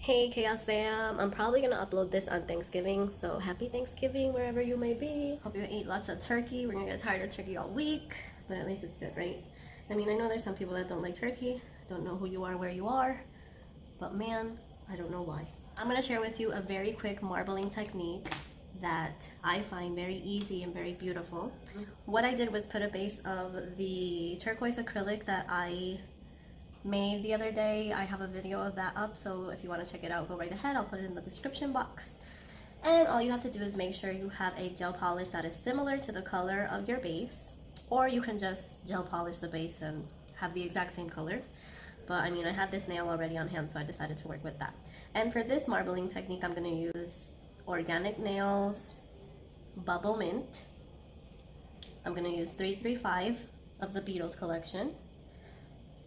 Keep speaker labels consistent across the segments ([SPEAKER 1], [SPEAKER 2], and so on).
[SPEAKER 1] Hey Chaos fam, I'm probably gonna upload this on Thanksgiving, so happy Thanksgiving wherever you may be. Hope you ate lots of turkey. We're gonna get tired of turkey all week, but at least it's good, right? I mean, I know there's some people that don't like turkey, don't know who you are, where you are, but man, I don't know why. I'm gonna share with you a very quick marbling technique that I find very easy and very beautiful. What I did was put a base of the turquoise acrylic that I made the other day. I have a video of that up, so if you want to check it out, go right ahead. I'll put it in the description box. And all you have to do is make sure you have a gel polish that is similar to the color of your base, or you can just gel polish the base and have the exact same color. But I mean, I had this nail already on hand, so I decided to work with that. And for this marbling technique, I'm going to use Organic Nails Bubble Mint. I'm going to use 335 of the Beatles collection,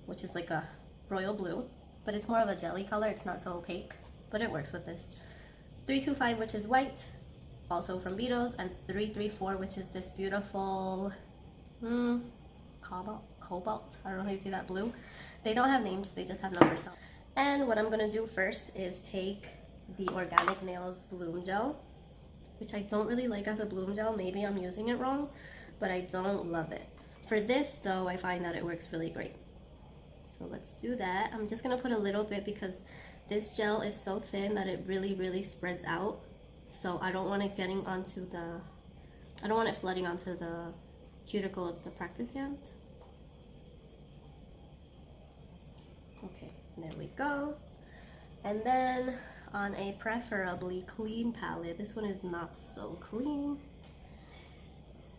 [SPEAKER 1] which is like a royal blue, but it's more of a jelly color. It's not so opaque, but it works with this. 325, which is white, also from Beatles, and 334, which is this beautiful cobalt. I don't know how you say that, blue. They don't have names, they just have numbers. And what I'm gonna do first is take the Organic Nails Bloom Gel, which I don't really like as a bloom gel. Maybe I'm using it wrong, but I don't love it. For this though, I find that it works really great. So let's do that. I'm just gonna put a little bit because this gel is so thin that it really spreads out. So I don't want it getting onto the, I don't want it flooding onto the cuticle of the practice hand. Okay, there we go. And then on a preferably clean palette, this one is not so clean.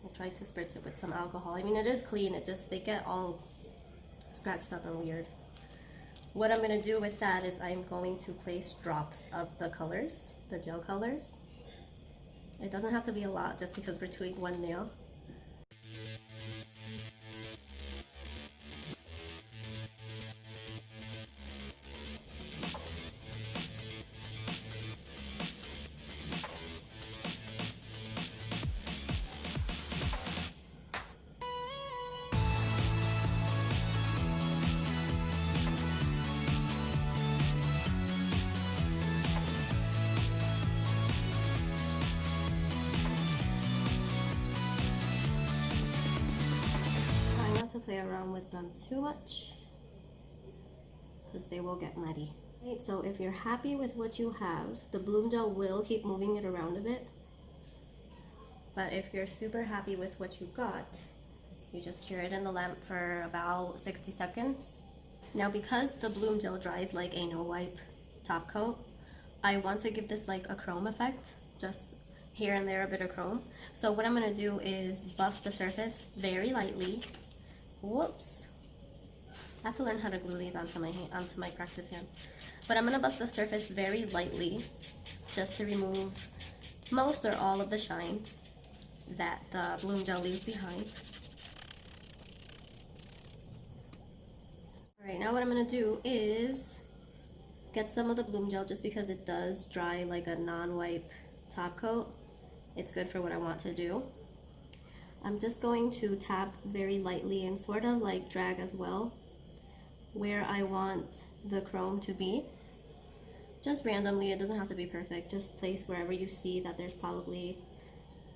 [SPEAKER 1] I tried to spritz it with some alcohol. I mean, it is clean, it just, they get all scratched up and weird. What I'm going to do with that is I'm going to place drops of the colors, the gel colors. It doesn't have to be a lot just because we're doing one nail. To play around with them too much because they will get muddy. Right, so if you're happy with what you have, the bloom gel will keep moving it around a bit. But if you're super happy with what you got, you just cure it in the lamp for about 60 seconds. Now because the bloom gel dries like a no wipe top coat, I want to give this like a chrome effect, just here and there a bit of chrome. So what I'm going to do is buff the surface very lightly. Whoops. I have to learn how to glue these onto my hand, onto my practice hand. But I'm gonna buff the surface very lightly just to remove most or all of the shine that the bloom gel leaves behind. Alright, now what I'm gonna do is get some of the bloom gel just because it does dry like a non-wipe top coat. It's good for what I want to do. I'm just going to tap very lightly and sort of like drag as well where I want the chrome to be. Just randomly, it doesn't have to be perfect. Just place wherever you see that there's probably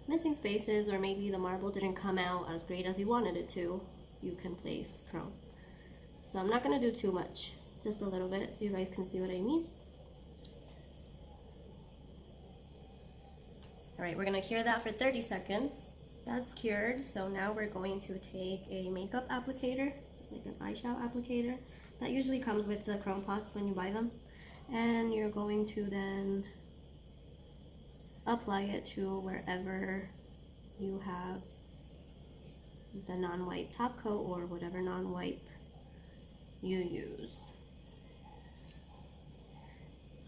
[SPEAKER 1] missing spaces, or maybe the marble didn't come out as great as you wanted it to. You can place chrome. So I'm not going to do too much, just a little bit so you guys can see what I mean. Alright, we're going to cure that for 30 seconds. That's cured, so now we're going to take a makeup applicator, like an eyeshadow applicator. That usually comes with the chrome pots when you buy them. And you're going to then apply it to wherever you have the non-wipe top coat or whatever non-wipe you use.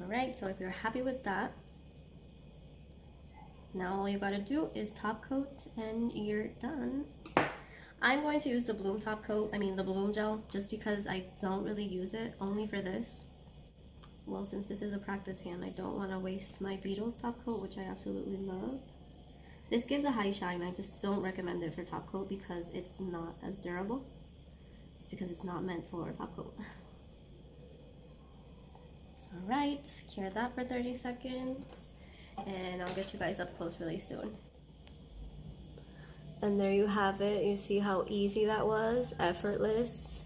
[SPEAKER 1] Alright, so if you're happy with that, now all you gotta do is top coat and you're done. I'm going to use the bloom top coat, the bloom gel, just because I don't really use it, only for this. Well, since this is a practice hand, I don't want to waste my Beatles top coat, which I absolutely love. This gives a high shine. I just don't recommend it for top coat because it's not as durable. Just because it's not meant for a top coat. Alright, cure that for 30 seconds, and I'll get you guys up close really soon. And there you have it. You see how easy that was, effortless.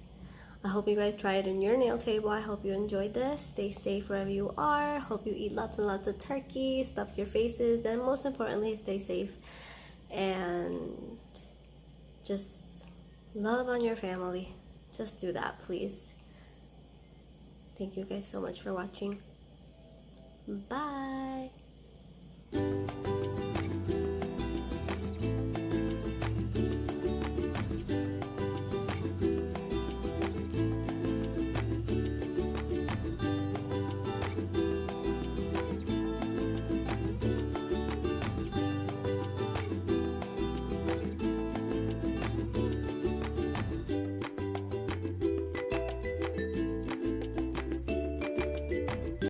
[SPEAKER 1] I hope you guys try it in your nail table. I hope you enjoyed this. Stay safe wherever you are. Hope you eat lots and lots of turkey, stuff your faces, and most importantly, stay safe. And just love on your family. Just do that, please. Thank you guys so much for watching. Bye.